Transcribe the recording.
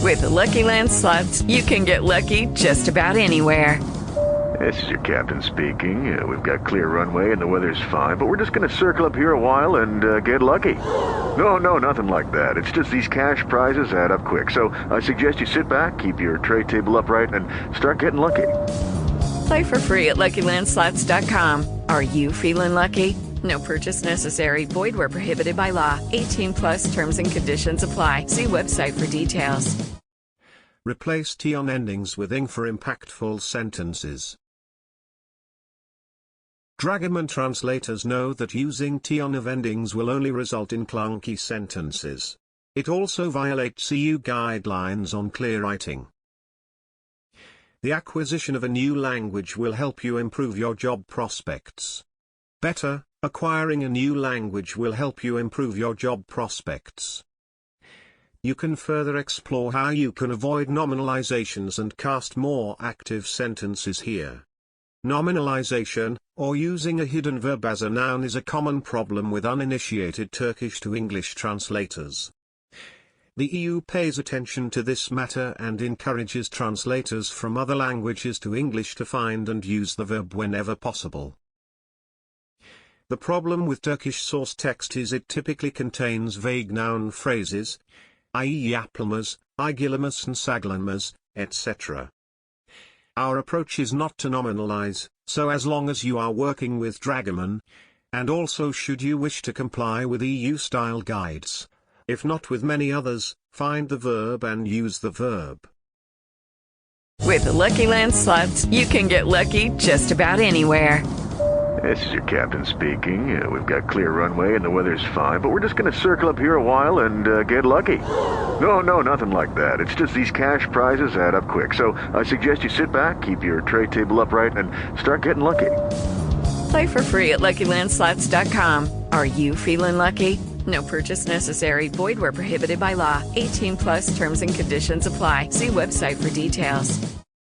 With the Lucky Land Slots, you can get lucky just about anywhere. This is your captain speaking. We've got clear runway and the weather's fine, but we're just going to circle up here a while and get lucky. No, nothing like that. It's just these cash prizes add up quick. So I suggest you sit back, keep your tray table upright, and start getting lucky. Play for free at LuckyLandSlots.com. Are you feeling lucky? No purchase necessary. Void where prohibited by law. 18+ terms and conditions apply. See website for details. Replace tion endings with ing for impactful sentences. Dragoman translators know that using tion of endings will only result in clunky sentences. It also violates EU guidelines on clear writing. The acquisition of a new language will help you improve your job prospects. Better, acquiring a new language will help you improve your job prospects. You can further explore how you can avoid nominalizations and cast more active sentences here. Nominalization, or using a hidden verb as a noun, is a common problem with uninitiated Turkish to English translators. The EU pays attention to this matter and encourages translators from other languages to English to find and use the verb whenever possible. The problem with Turkish source text is it typically contains vague noun phrases, i.e. yapılmaz, ilgilenmez and saglanmaz, etc. Our approach is not to nominalize, so as long as you are working with Dragoman, and also should you wish to comply with EU-style guides, if not with many others, find the verb and use the verb. With the Lucky Land Slots, you can get lucky just about anywhere. This is your captain speaking. We've got clear runway and the weather's fine, but we're just going to circle up here a while and get lucky. No, nothing like that. It's just these cash prizes add up quick. So I suggest you sit back, keep your tray table upright, and start getting lucky. Play for free at LuckyLandSlots.com. Are you feeling lucky? No purchase necessary. Void where prohibited by law. 18+ terms and conditions apply. See website for details.